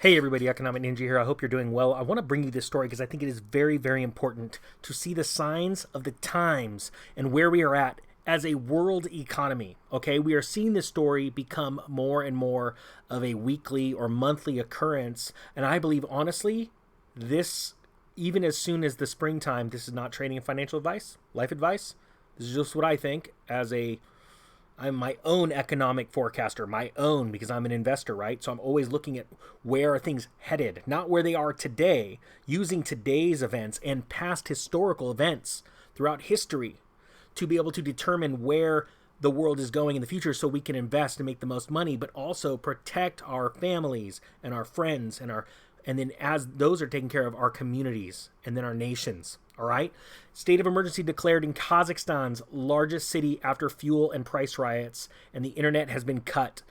Hey everybody, Economic Ninja here. I hope you're doing well. I want to bring you this story because I think it is very, very important to see the signs of the times and where we are at as a world economy. Okay, we are seeing this story become more and more of a weekly or monthly occurrence. And I believe, honestly, this, even as soon as the springtime, this is not trading and financial advice, life advice. This is just what I think I'm my own economic forecaster, my own, because I'm an investor, right? So I'm always looking at where are things headed, not where they are today, using today's events and past historical events throughout history to be able to determine where the world is going in the future so we can invest and make the most money, but also protect our families and our friends and then as those are taken care of, our communities and then our nations. All right. State of emergency declared in Kazakhstan's largest city after fuel and price riots, and the internet has been cut.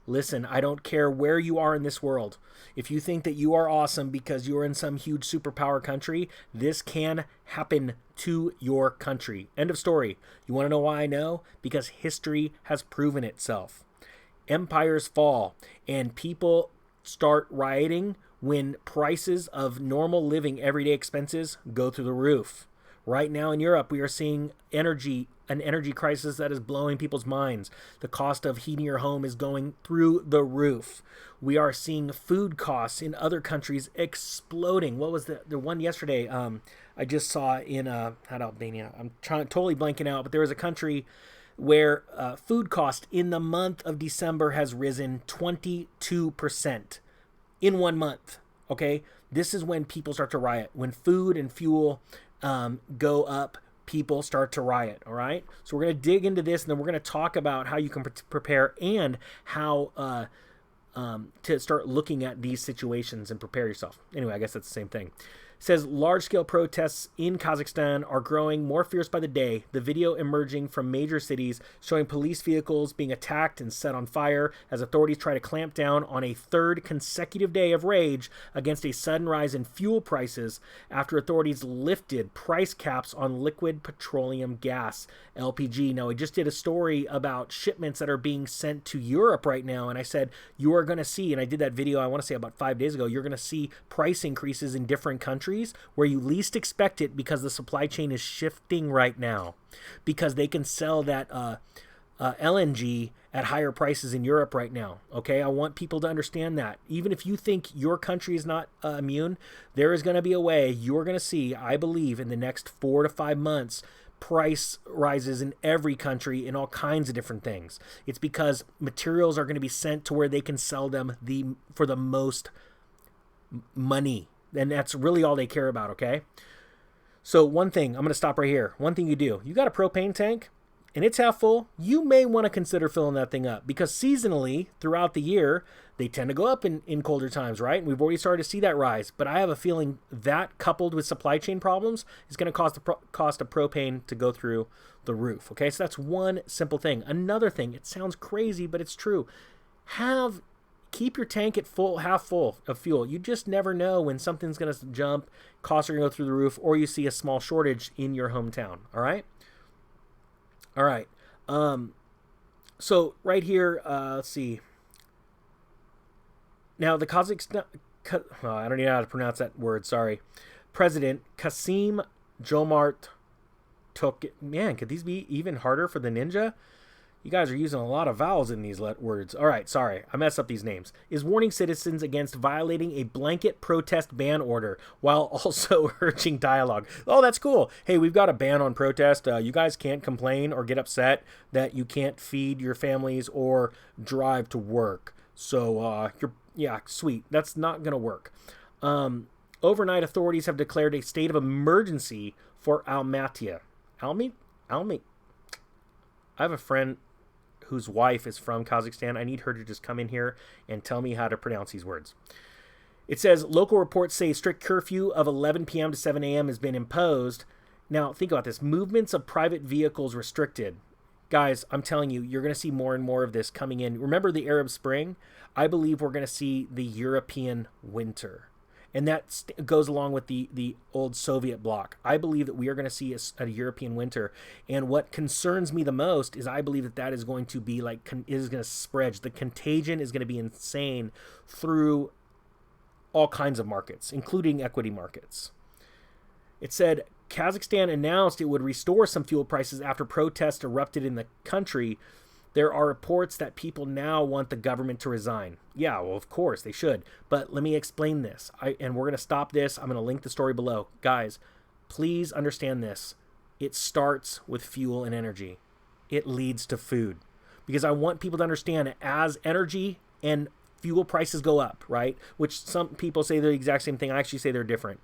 Listen, I don't care where you are in this world. If you think that you are awesome because you're in some huge superpower country, this can happen to your country. End of story. You want to know why I know? Because history has proven itself. Empires fall and people start rioting when prices of normal living everyday expenses go through the roof. Right now in Europe, we are seeing an energy crisis that is blowing people's minds. The cost of heating your home is going through the roof. We are seeing food costs in other countries exploding. What was the one yesterday? I just saw in Albania. I'm totally blanking out, but there was a country where food cost in the month of December has risen 22%. In 1 month, okay? This is when people start to riot. When food and fuel go up, people start to riot, all right? So we're going to dig into this, and then we're going to talk about how you can prepare and how to start looking at these situations and prepare yourself. Anyway, I guess that's the same thing. It says large-scale protests in Kazakhstan are growing more fierce by the day. The video emerging from major cities showing police vehicles being attacked and set on fire as authorities try to clamp down on a third consecutive day of rage against a sudden rise in fuel prices after authorities lifted price caps on liquid petroleum gas, LPG. Now, I just did a story about shipments that are being sent to Europe right now, and I said you are going to see, and I did that video, I want to say about 5 days ago, you're going to see price increases in different countries where you least expect it because the supply chain is shifting right now because they can sell that LNG at higher prices in Europe right now. Okay, I want people to understand that. Even if you think your country is not immune, there is going to be a way you're going to see, I believe, in the next 4 to 5 months, price rises in every country in all kinds of different things. It's because materials are going to be sent to where they can sell them for the most money. And that's really all they care about, okay? So one thing, I'm going to stop right here. One thing you do, you got a propane tank and it's half full, you may want to consider filling that thing up because seasonally throughout the year, they tend to go up in colder times, right? And we've already started to see that rise. But I have a feeling that coupled with supply chain problems is going to cause the cost of propane to go through the roof, okay? So that's one simple thing. Another thing, it sounds crazy, but it's true. Keep your tank at half full of fuel. You just never know when something's going to jump, costs are going to go through the roof, or you see a small shortage in your hometown. All right? All right. So right here, let's see. Now, the Kazakhstan, I don't even know how to pronounce that word, sorry. President Kasim Jomart man, could these be even harder for the ninja? You guys are using a lot of vowels in these words. All right, sorry, I messed up these names. Is warning citizens against violating a blanket protest ban order while also urging dialogue. Oh, that's cool. Hey, we've got a ban on protest. You guys can't complain or get upset that you can't feed your families or drive to work. So, yeah, sweet. That's not going to work. Overnight, authorities have declared a state of emergency for Almaty. I have a friend whose wife is from Kazakhstan. I need her to just come in here and tell me how to pronounce these words. It says, local reports say strict curfew of 11 p.m. to 7 a.m. has been imposed. Now, think about this. Movements of private vehicles restricted. Guys, I'm telling you, you're going to see more and more of this coming in. Remember the Arab Spring? I believe we're going to see the European winter. And that goes along with the old Soviet bloc. I believe that we are going to see a European winter. And what concerns me the most is I believe that is going to be like, is going to spread. The contagion is going to be insane through all kinds of markets, including equity markets. It said Kazakhstan announced it would restore some fuel prices after protests erupted in the country. There are reports that people now want the government to resign. Yeah, well, of course they should. But let me explain this. And we're going to stop this. I'm going to link the story below. Guys, please understand this. It starts with fuel and energy. It leads to food. Because I want people to understand, as energy and fuel prices go up, right? Which some people say they're the exact same thing. I actually say they're different.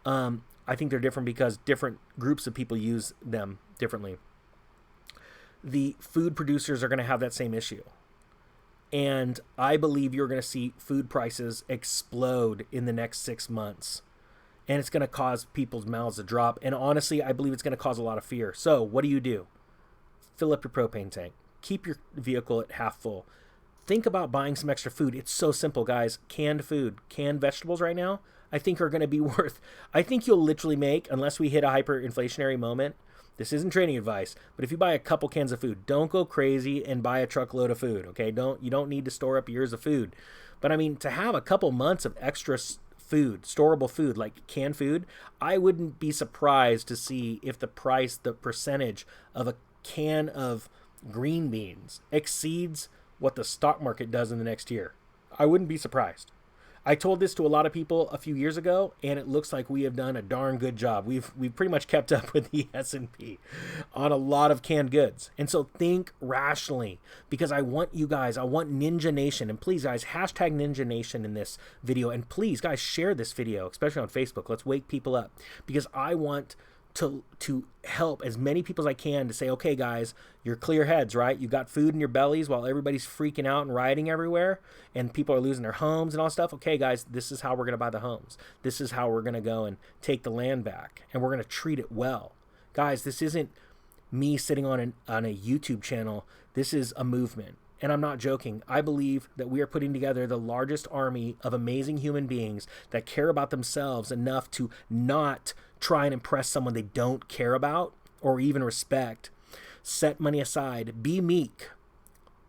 I think they're different because different groups of people use them differently. The food producers are going to have that same issue. And I believe you're going to see food prices explode in the next 6 months. And it's going to cause people's mouths to drop. And honestly, I believe it's going to cause a lot of fear. So what do? Fill up your propane tank. Keep your vehicle at half full. Think about buying some extra food. It's so simple, guys. Canned food, canned vegetables right now, I think are going to be worth, I think you'll literally make, unless we hit a hyperinflationary moment, this isn't trading advice, but if you buy a couple cans of food, don't go crazy and buy a truckload of food, okay? You don't need to store up years of food. But I mean, to have a couple months of extra food, storable food, like canned food, I wouldn't be surprised to see if the percentage of a can of green beans exceeds what the stock market does in the next year. I wouldn't be surprised. I told this to a lot of people a few years ago, and it looks like we have done a darn good job. We've pretty much kept up with the S&P on a lot of canned goods. And so think rationally, because I want you guys, I want Ninja Nation, and please guys, hashtag Ninja Nation in this video, and please guys, share this video, especially on Facebook. Let's wake people up, because I want to help as many people as I can to say, okay guys, you're clear heads, right? You got food in your bellies while everybody's freaking out and rioting everywhere and people are losing their homes and all stuff. Okay guys, this is how we're going to buy the homes. This is how we're going to go and take the land back, and we're going to treat it well. Guys, this isn't me sitting on a YouTube channel. This is a movement. And I'm not joking. I believe that we are putting together the largest army of amazing human beings that care about themselves enough to not try and impress someone they don't care about or even respect. Set money aside. Be meek.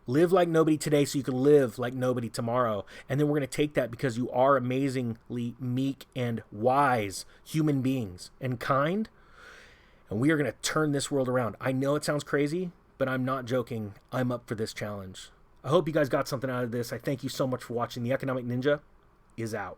Live like nobody today so you can live like nobody tomorrow. And then we're going to take that because you are amazingly meek and wise human beings and kind. And we are going to turn this world around. I know it sounds crazy, but I'm not joking. I'm up for this challenge. I hope you guys got something out of this. I thank you so much for watching. The Economic Ninja is out.